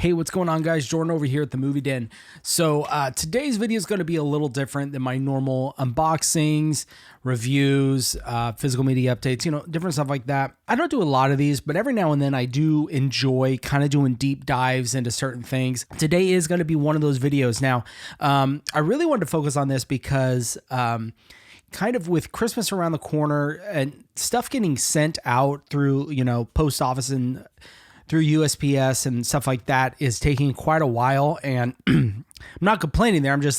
Hey, what's going on, guys? Jordan over here at the Movie Den. So today's video is going to be a little different than my normal unboxings, reviews, physical media updates, different stuff like that. I don't do a lot of these, but every now and then I do enjoy kind of doing deep dives into certain things. Today is going to be one of those videos. Now, I really wanted to focus on this because kind of with Christmas around the corner and stuff getting sent out through, post office and through USPS and stuff like that is taking quite a while. And I'm not complaining there. I'm just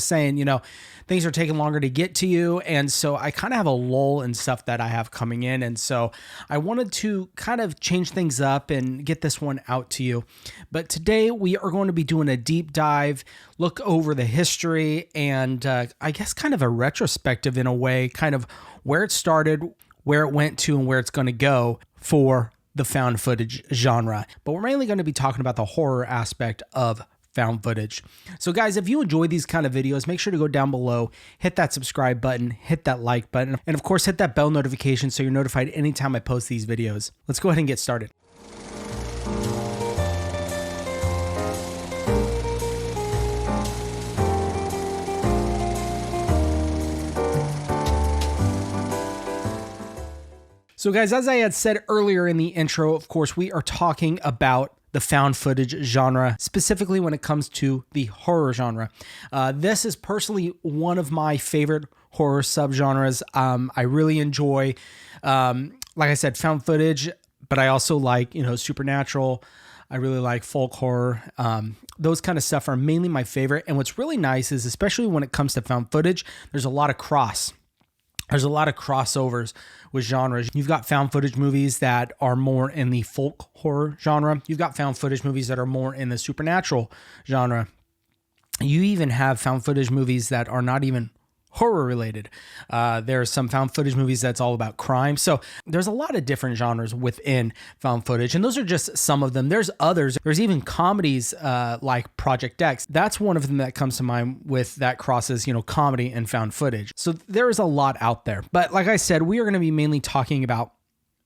saying, things are taking longer to get to you. And so I kind of have a lull in stuff that I have coming in. And so I wanted to kind of change things up and get this one out to you. But today we are going to be doing a deep dive, look over the history, and I guess kind of a retrospective in a way, kind of where it started, where it went to, and where it's going to go for the found footage genre. But we're mainly going to be talking about the horror aspect of found footage. So guys, if you enjoy these kind of videos, make sure to go down below, hit that subscribe button, hit that like button, and of course hit that bell notification so you're notified anytime I post these videos. Let's go ahead and get started. So guys, as I had said earlier in the intro, of course, we are talking about the found footage genre, specifically when it comes to the horror genre. This is personally one of my favorite horror subgenres. I really enjoy, like I said, found footage, but I also like, supernatural. I really like folk horror. Those kind of stuff are mainly my favorite. And what's really nice is, especially when it comes to found footage, there's a lot of crossovers with genres. You've got found footage movies that are more in the folk horror genre. You've got found footage movies that are more in the supernatural genre. You even have found footage movies that are not even horror related. There are some found footage movies that's all about crime. So there's a lot of different genres within found footage, and those are just some of them. There's others. There's even comedies like Project X. That's one of them that comes to mind with that crosses, comedy and found footage. So there is a lot out there. But like I said, we are going to be mainly talking about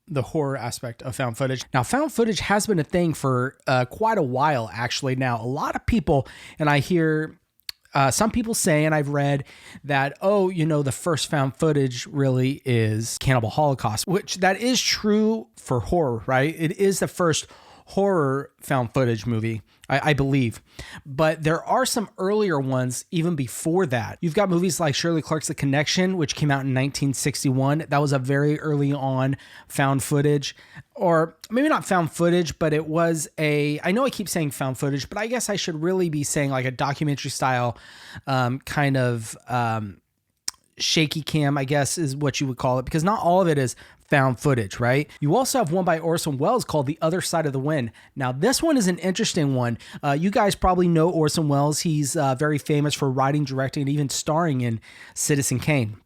the horror aspect of found footage. Now, found footage has been a thing for quite a while, actually. Now, a lot of people, and I hear some people say, and I've read that, the first found footage really is Cannibal Holocaust, which that is true for horror, right? It is the first horror found footage movie, I believe. But there are some earlier ones even before that. You've got movies like Shirley Clarke's The Connection, which came out in 1961. That was a very early on found footage. Or maybe not found footage, but it was I know I keep saying found footage, but I guess I should really be saying like a documentary style kind of shaky cam, I guess is what you would call it, because not all of it is found footage, right? You also have one by Orson Welles called The Other Side of the Wind. Now, this one is an interesting one. You guys probably know Orson Welles. He's very famous for writing, directing, and even starring in Citizen Kane.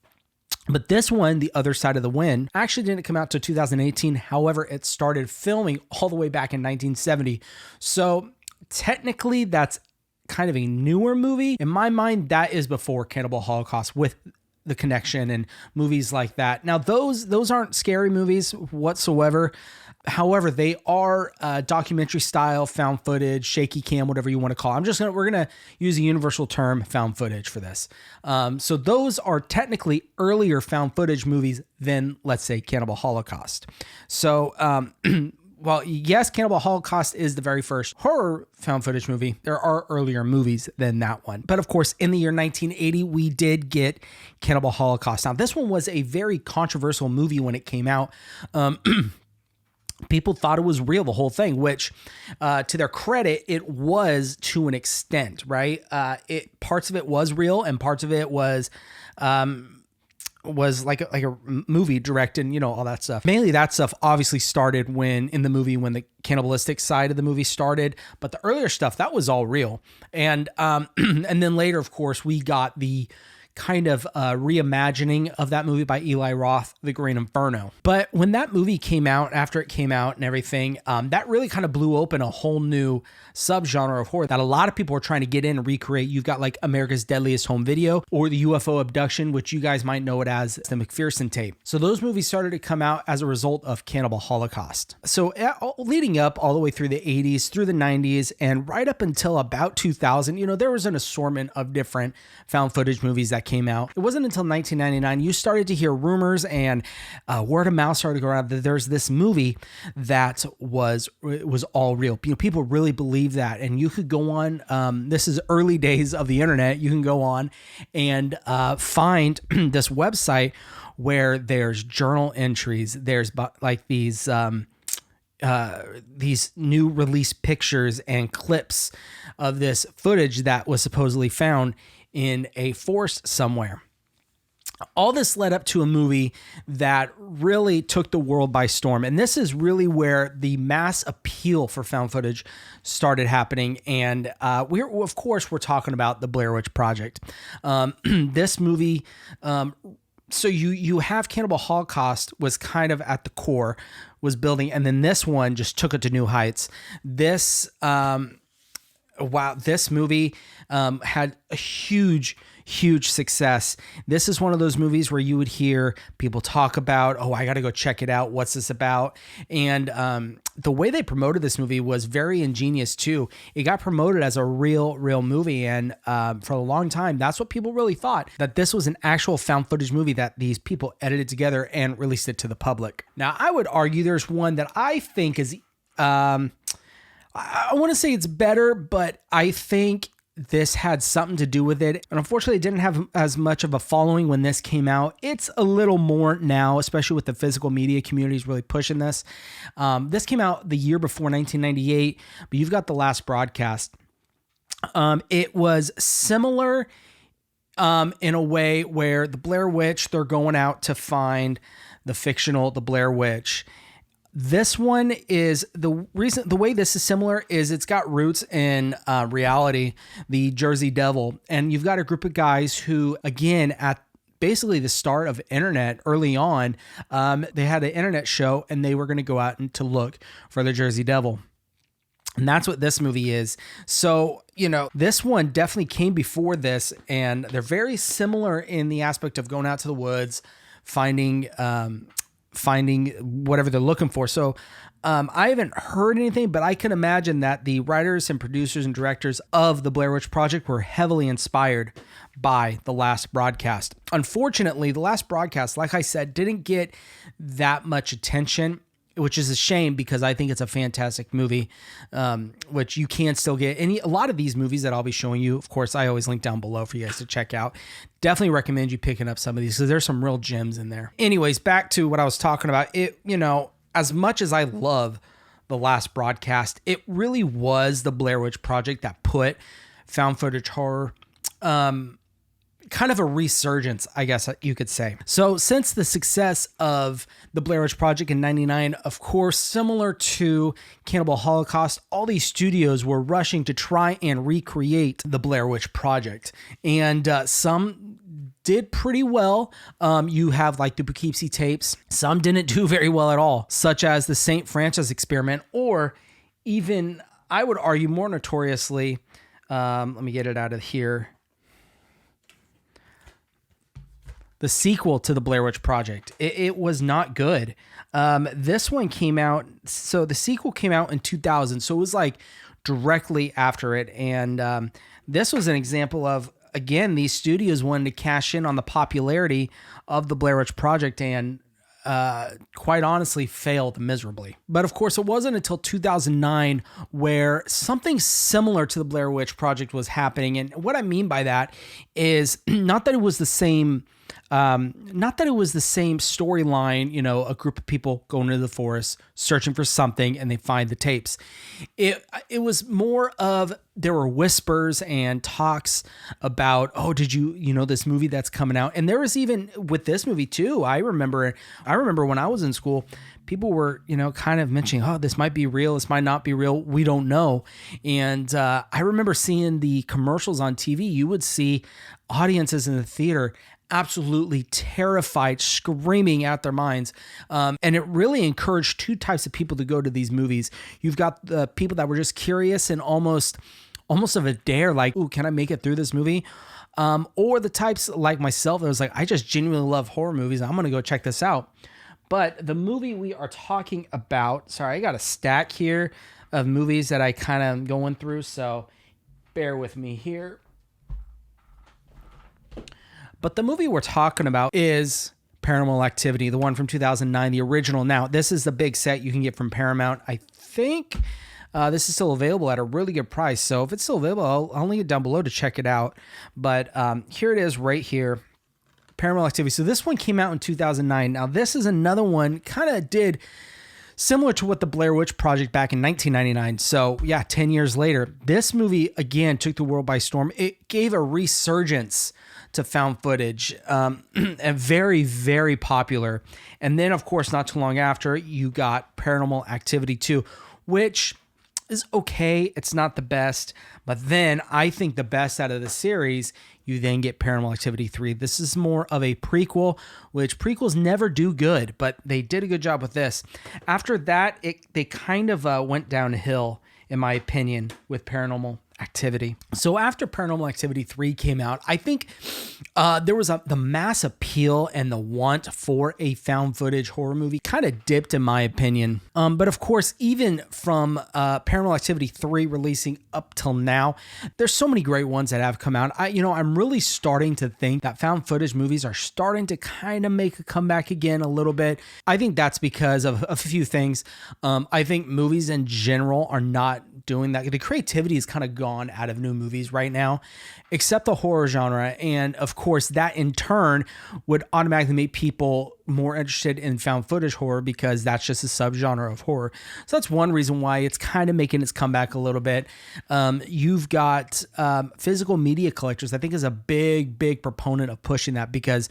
But this one, The Other Side of the Wind, actually didn't come out till 2018. However, it started filming all the way back in 1970. So technically, that's kind of a newer movie. In my mind, that is before Cannibal Holocaust with The Connection and movies like that. Now, those aren't scary movies whatsoever. However, they are documentary style, found footage, shaky cam, whatever you want to call it. We're gonna use a universal term, found footage, for this. So those are technically earlier found footage movies than, let's say, Cannibal Holocaust. So, well, yes, Cannibal Holocaust is the very first horror found footage movie. There are earlier movies than that one. But of course, in the year 1980, we did get Cannibal Holocaust. Now, this one was a very controversial movie when it came out. People thought it was real, the whole thing, which to their credit, it was to an extent, right? Parts of it was real and parts of it was like a movie directed, all that stuff. Mainly that stuff obviously started when the cannibalistic side of the movie started, but the earlier stuff, that was all real. And and then later, of course, we got the kind of reimagining of that movie by Eli Roth, The Green Inferno. But when that movie came out, after it came out and everything, that really kind of blew open a whole new subgenre of horror that a lot of people are trying to get in and recreate. You've got like America's Deadliest Home Video or the UFO Abduction, which you guys might know it as the McPherson tape. So those movies started to come out as a result of Cannibal Holocaust. So leading up all the way through the 80s, through the 90s, and right up until about 2000, there was an assortment of different found footage movies that came out. It wasn't until 1999 you started to hear rumors and word of mouth started to go around that there's this movie that was all real. People really believe that, and you could go on. This is early days of the internet. You can go on and find this website where there's journal entries. There's like these new release pictures and clips of this footage that was supposedly found in a forest somewhere. All this led up to a movie that really took the world by storm. And this is really where the mass appeal for found footage started happening. And we're talking about the Blair Witch Project. This movie, so you have Cannibal Holocaust was kind of at the core, was building, and then this one just took it to new heights. This movie had a huge success. This is one of those movies where you would hear people talk about, oh, I got to go check it out. What's this about? And the way they promoted this movie was very ingenious too. It got promoted as a real movie. And for a long time, that's what people really thought, that this was an actual found footage movie that these people edited together and released it to the public. Now, I would argue there's one that I think is, I want to say it's better, but I think this had something to do with it. And unfortunately, it didn't have as much of a following when this came out. It's a little more now, especially with the physical media communities really pushing this. This came out the year before 1998, but you've got The Last Broadcast. It was similar in a way where the Blair Witch, they're going out to find the Blair Witch. This one is the way this is similar is it's got roots in reality, the Jersey Devil. And you've got a group of guys who, again, at basically the start of internet early on, they had an internet show and they were going to go out and to look for the Jersey Devil. And that's what this movie is. So, this one definitely came before this, and they're very similar in the aspect of going out to the woods, finding whatever they're looking for. So I haven't heard anything, but I can imagine that the writers and producers and directors of the Blair Witch Project were heavily inspired by The Last Broadcast. Unfortunately, The Last Broadcast, like I said, didn't get that much attention, which is a shame because I think it's a fantastic movie, which you can still get. A lot of these movies that I'll be showing you, of course, I always link down below for you guys to check out. Definitely recommend you picking up some of these because there's some real gems in there. Anyways, back to what I was talking about. It, as much as I love The Last Broadcast, it really was the Blair Witch Project that put found footage horror kind of a resurgence, I guess you could say. So since the success of the Blair Witch Project in 99, of course, similar to Cannibal Holocaust, all these studios were rushing to try and recreate the Blair Witch Project. And some did pretty well. You have like the Poughkeepsie tapes. Some didn't do very well at all, such as the St. Francis Experiment, or even, I would argue more notoriously, let me get it out of here, the sequel to the Blair Witch Project. It was not good. This one came out, so the sequel came out in 2000, so it was like directly after it. And this was an example of, again, these studios wanted to cash in on the popularity of the Blair Witch Project and quite honestly failed miserably. But of course, it wasn't until 2009 where something similar to the Blair Witch Project was happening. And what I mean by that is not that it was the same storyline, a group of people going into the forest, searching for something, and they find the tapes. It was more of, there were whispers and talks about, oh, did you know this movie that's coming out? And there was even with this movie too, I remember when I was in school, people were, kind of mentioning, oh, this might be real, this might not be real, we don't know. And I remember seeing the commercials on TV. You would see audiences in the theater absolutely terrified, screaming out their minds. And it really encouraged two types of people to go to these movies. You've got the people that were just curious and almost of a dare, like, ooh, can I make it through this movie? Or the types like myself that was like, I just genuinely love horror movies. I'm going to go check this out. But the movie we are talking about, sorry, I got a stack here of movies that I kind of going through, so bear with me here. But the movie we're talking about is Paranormal Activity, the one from 2009, the original. Now, this is the big set you can get from Paramount. I think this is still available at a really good price. So if it's still available, I'll link it down below to check it out. But here it is right here, Paranormal Activity. So this one came out in 2009. Now, this is another one kind of did similar to what the Blair Witch Project back in 1999. So yeah, 10 years later, this movie again took the world by storm. It gave a resurgence to found footage, and very, very popular. And then, of course, not too long after, you got Paranormal Activity 2, which is okay. It's not the best. But then I think the best out of the series, you then get Paranormal Activity 3. This is more of a prequel, which prequels never do good, but they did a good job with this. After that, they kind of went downhill, in my opinion, with Paranormal Activity. So after Paranormal Activity 3 came out, I think there was the mass appeal and the want for a found footage horror movie kind of dipped, in my opinion. But of course, even from Paranormal Activity 3 releasing up till now, there's so many great ones that have come out. I'm really starting to think that found footage movies are starting to kind of make a comeback again a little bit. I think that's because of a few things. I think movies in general are not doing that. The creativity is kind of gone out of new movies right now, except the horror genre. And of course, that in turn would automatically make people more interested in found footage horror because that's just a subgenre of horror. So that's one reason why it's kind of making its comeback a little bit. You've got physical media collectors, I think, is a big proponent of pushing that, because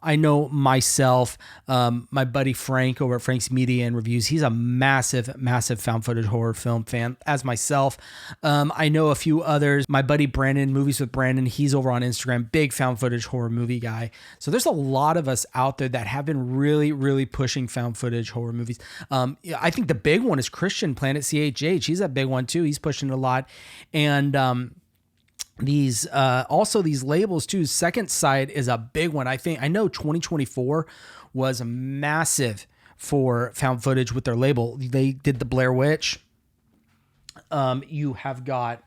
I know myself, my buddy Frank over at Frank's Media and Reviews, he's a massive found footage horror film fan, as myself. I know a few others. My buddy Brandon, Movies with Brandon, he's over on Instagram, big found footage horror movie guy. So there's a lot of us out there that have been really pushing found footage horror movies. I think the big one is Christian Planet CHH. He's a big one too. He's pushing it a lot. And these labels too. Second Sight is a big one. I know 2024 was massive for found footage with their label. They did the Blair Witch. You have got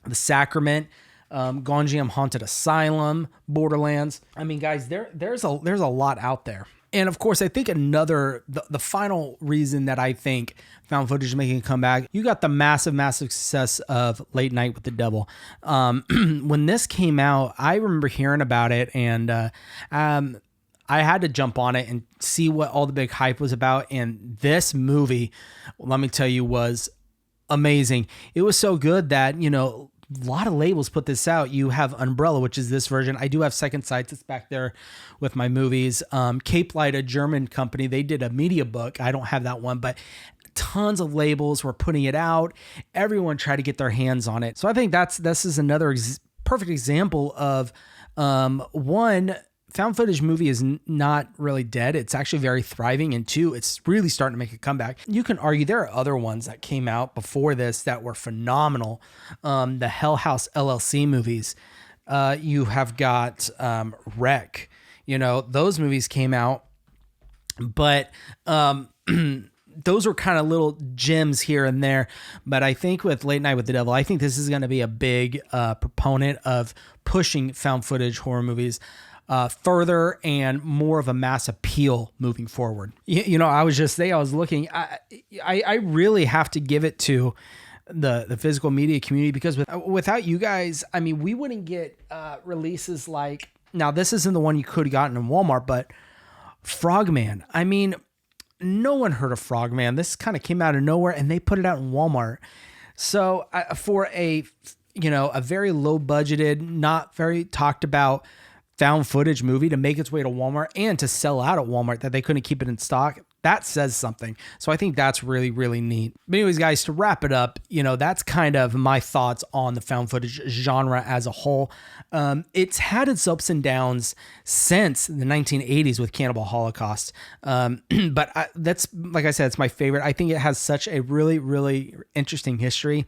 The Sacrament, Gonjiam Haunted Asylum, Borderlands. I mean, guys, there's a lot out there. And of course, I think the final reason that I think found footage is making a comeback, you got the massive success of Late Night with the Devil. When this came out, I remember hearing about it, and I had to jump on it and see what all the big hype was about. And this movie, let me tell you, was amazing. It was so good that, a lot of labels put this out. You have Umbrella, which is this version. I do have Second Sight. It's back there with my movies. Cape Light, a German company, they did a media book. I don't have that one, but tons of labels were putting it out. Everyone tried to get their hands on it. So I think this is another perfect example of one, found footage movie is not really dead. It's actually very thriving. And two, it's really starting to make a comeback. You can argue there are other ones that came out before this that were phenomenal. The Hell House LLC movies. You have got Wreck. Those movies came out, but those were kind of little gems here and there. But I think with Late Night with the Devil, I think this is going to be a big proponent of pushing found footage horror movies further and more of a mass appeal moving forward. I was looking, I really have to give it to the physical media community, because without you guys, I mean, we wouldn't get releases like, now this isn't the one you could have gotten in Walmart, but Frogman. I mean, no one heard of Frogman. This kind of came out of nowhere and they put it out in Walmart. So for a very low budgeted, not very talked about found footage movie to make its way to Walmart and to sell out at Walmart, that they couldn't keep it in stock, That says something. So I think that's really, really neat. But anyways, guys, to wrap it up, that's kind of my thoughts on the found footage genre as a whole. It's had its ups and downs since the 1980s with Cannibal Holocaust. But that's, like I said, it's my favorite. I think it has such a really, really interesting history.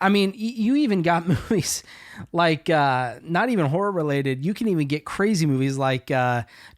I mean, you even got movies like not even horror related. You can even get crazy movies like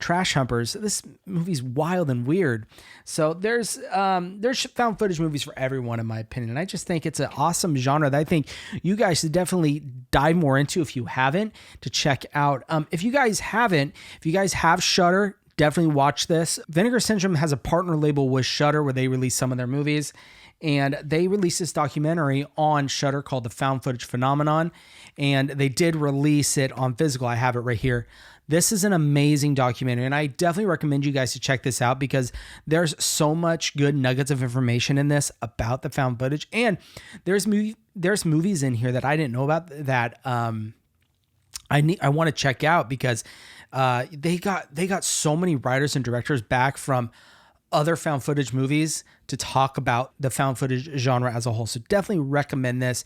Trash Humpers. This movie's wild and weird. So there's found footage movies for everyone, in my opinion. And I just think it's an awesome genre that I think you guys should definitely dive more into if you haven't, to check out. If you guys have Shudder, definitely watch this. Vinegar Syndrome has a partner label with Shudder where they release some of their movies. And they released this documentary on Shudder called The Found Footage Phenomenon. And they did release it on physical. I have it right here. This is an amazing documentary, and I definitely recommend you guys to check this out because there's so much good nuggets of information in this about the found footage. And there's movies in here that I didn't know about that I want to check out because they got so many writers and directors back from other found footage movies to talk about the found footage genre as a whole. So definitely recommend this.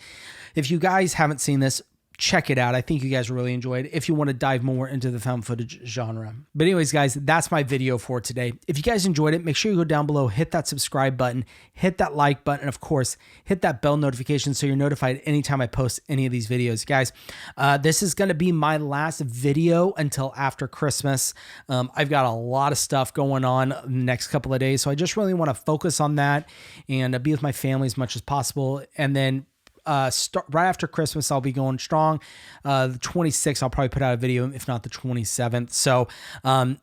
If you guys haven't seen this, check it out. I think you guys really enjoyed it if you want to dive more into the found footage genre. But anyways, guys, that's my video for today. If you guys enjoyed it, make sure you go down below, hit that subscribe button, hit that like button, and of course, hit that bell notification so you're notified anytime I post any of these videos. Guys, this is going to be my last video until after Christmas. I've got a lot of stuff going on the next couple of days, so I just really want to focus on that and be with my family as much as possible. And then right after Christmas, I'll be going strong. The 26th, I'll probably put out a video, if not the 27th. So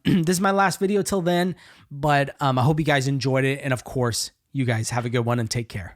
this is my last video till then, but I hope you guys enjoyed it. And of course, you guys have a good one and take care.